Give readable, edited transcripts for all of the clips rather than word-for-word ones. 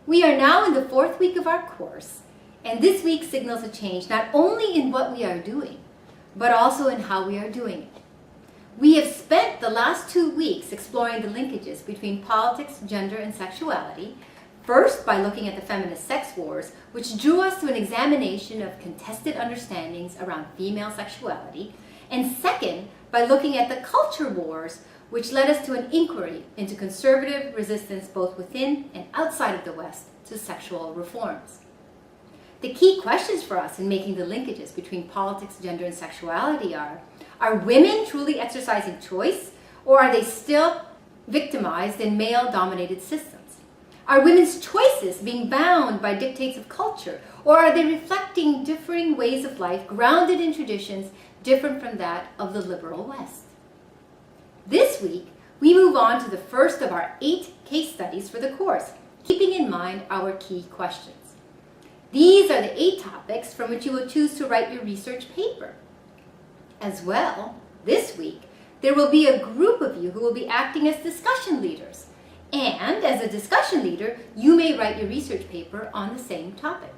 We are now in the 4th week of our course, and this week signals a change not only in what we are doing, but also in how we are doing it. We have spent the last 2 weeks exploring the linkages between politics, gender, and sexuality, first by looking at the feminist sex wars, which drew us to an examination of contested understandings around female sexuality, and second, by looking at the culture wars, which led us to an inquiry into conservative resistance both within and outside of the West to sexual reforms. The key questions for us in making the linkages between politics, gender, and sexuality are women truly exercising choice, or are they still victimized in male-dominated systems? Are women's choices being bound by dictates of culture, or are they reflecting differing ways of life grounded in traditions different from that of the liberal West? This week, we move on to the first of our 8 case studies for the course, keeping in mind our key questions. These are the 8 topics from which you will choose to write your research paper. As well, this week, there will be a group of you who will be acting as discussion leaders. And as a discussion leader, you may write your research paper on the same topic.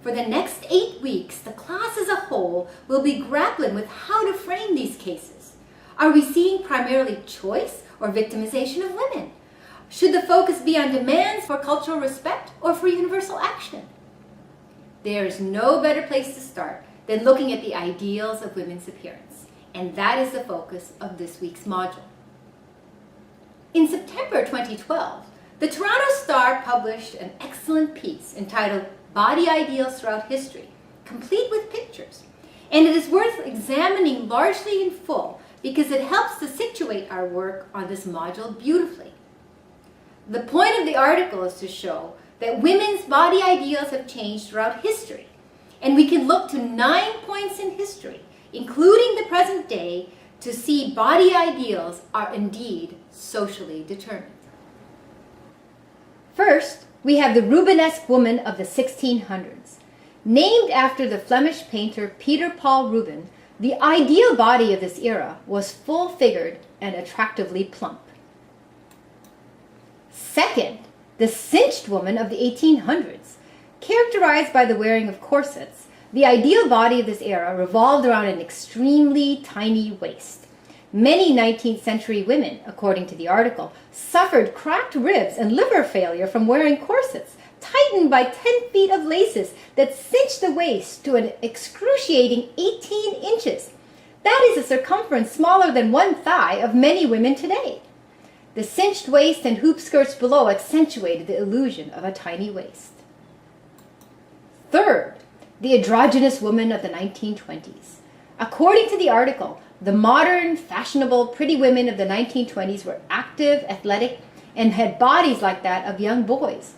For the next 8 weeks, the class as a whole will be grappling with how to frame these cases. Are we seeing primarily choice or victimization of women? Should the focus be on demands for cultural respect or for universal action? There is no better place to start than looking at the ideals of women's appearance, and that is the focus of this week's module. In September 2012, the Toronto Star published an excellent piece entitled Body Ideals Throughout History, complete with pictures, and it is worth examining largely in full because it helps to situate our work on this module beautifully. The point of the article is to show that women's body ideals have changed throughout history, and we can look to 9 points in history, including the present day, to see body ideals are indeed socially determined. First, we have the Rubenesque woman of the 1600s. Named after the Flemish painter Peter Paul Rubens, the ideal body of this era was full-figured and attractively plump. Second, the cinched woman of the 1800s. Characterized by the wearing of corsets, the ideal body of this era revolved around an extremely tiny waist. Many 19th century women, according to the article, suffered cracked ribs and liver failure from wearing corsets, tightened by 10 feet of laces that cinched the waist to an excruciating 18 inches. That is a circumference smaller than one thigh of many women today. The cinched waist and hoop skirts below accentuated the illusion of a tiny waist. Third, the androgynous woman of the 1920s. According to the article, the modern, fashionable, pretty women of the 1920s were active, athletic, and had bodies like that of young boys.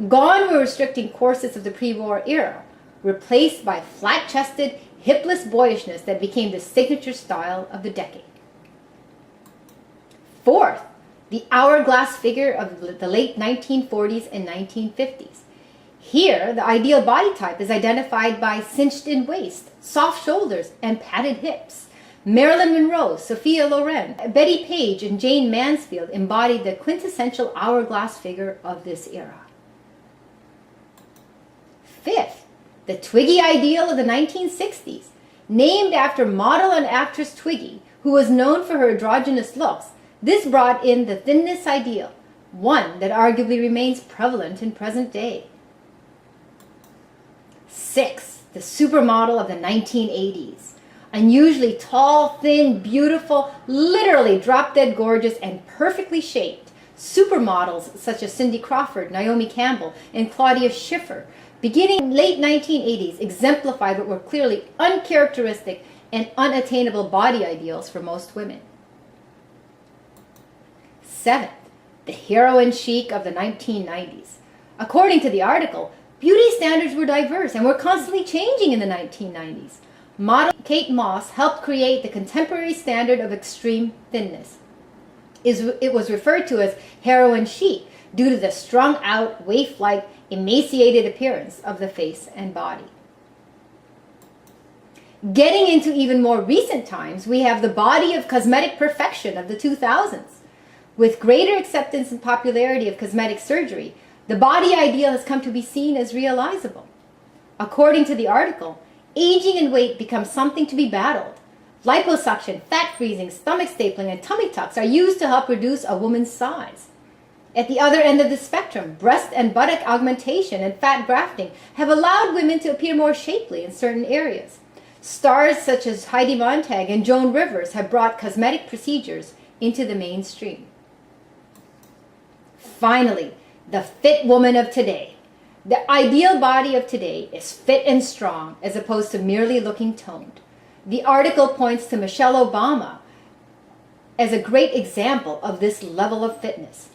Gone were restricting corsets of the pre-war era, replaced by flat-chested, hipless boyishness that became the signature style of the decade. Fourth, the hourglass figure of the late 1940s and 1950s. Here, the ideal body type is identified by cinched-in waist, soft shoulders, and padded hips. Marilyn Monroe, Sophia Loren, Betty Page, and Jane Mansfield embodied the quintessential hourglass figure of this era. Fifth, the Twiggy ideal of the 1960s. Named after model and actress Twiggy, who was known for her androgynous looks, this brought in the thinness ideal, one that arguably remains prevalent in present day. Sixth, the supermodel of the 1980s. Unusually tall, thin, beautiful, literally drop-dead gorgeous, and perfectly shaped. Supermodels such as Cindy Crawford, Naomi Campbell, and Claudia Schiffer, beginning in the late 1980s, exemplified what were clearly uncharacteristic and unattainable body ideals for most women. Seventh, the heroine chic of the 1990s. According to the article, beauty standards were diverse and were constantly changing in the 1990s. Model Kate Moss helped create the contemporary standard of extreme thinness. It was referred to as heroine chic due to the strung-out, waif-like, emaciated appearance of the face and body. Getting into even more recent times, we have the body of cosmetic perfection of the 2000s. With greater acceptance and popularity of cosmetic surgery, The body ideal has come to be seen as realizable. According to the article, aging and weight become something to be battled. Liposuction, fat freezing, stomach stapling, and tummy tucks are used to help reduce a woman's size. At the other end of the spectrum, breast and buttock augmentation and fat grafting have allowed women to appear more shapely in certain areas. Stars such as Heidi Montag and Joan Rivers have brought cosmetic procedures into the mainstream. Finally, the fit woman of today. The ideal body of today is fit and strong as opposed to merely looking toned. The article points to Michelle Obama as a great example of this level of fitness.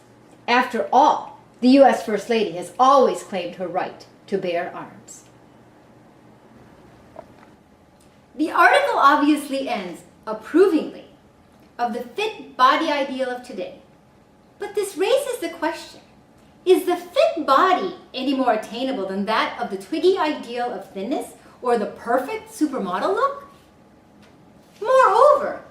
After all, the U.S. First Lady has always claimed her right to bear arms. The article obviously ends approvingly of the fit body ideal of today. But this raises the question, is the fit body any more attainable than that of the Twiggy ideal of thinness or the perfect supermodel look? Moreover,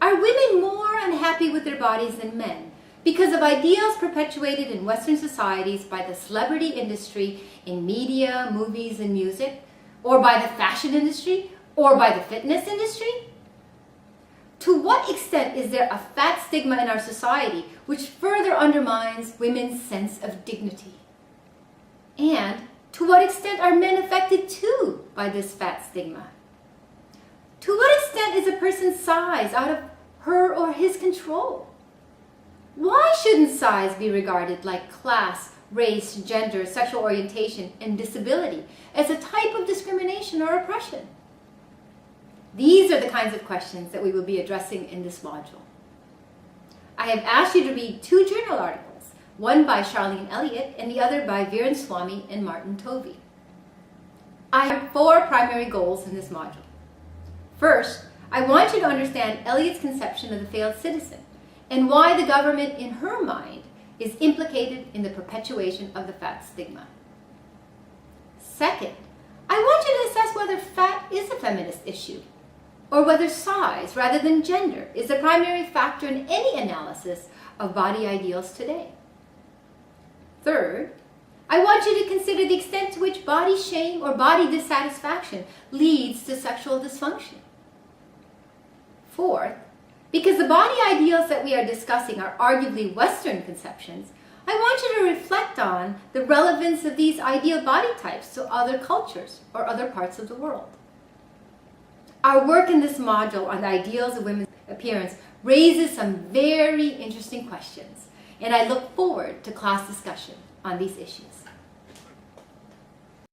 are women more unhappy with their bodies than men because of ideals perpetuated in Western societies by the celebrity industry in media, movies, and music, or by the fashion industry, or by the fitness industry? To what extent is there a fat stigma in our society which further undermines women's sense of dignity? And to what extent are men affected too by this fat stigma? To what extent is a person's size out of her or his control? Why shouldn't size be regarded like class, race, gender, sexual orientation, and disability as a type of discrimination or oppression? These are the kinds of questions that we will be addressing in this module. I have asked you to read two journal articles, one by Charlene Elliott and the other by Viren Swamy and Martin Tovey. I have four primary goals in this module. First, I want you to understand Elliott's conception of the failed citizen and why the government, in her mind, is implicated in the perpetuation of the fat stigma. Second, I want you to assess whether fat is a feminist issue, or whether size rather than gender is the primary factor in any analysis of body ideals today. Third, I want you to consider the extent to which body shame or body dissatisfaction leads to sexual dysfunction. Fourth, because the body ideals that we are discussing are arguably Western conceptions, I want you to reflect on the relevance of these ideal body types to other cultures or other parts of the world. Our work in this module on the ideals of women's appearance raises some very interesting questions, and I look forward to class discussion on these issues.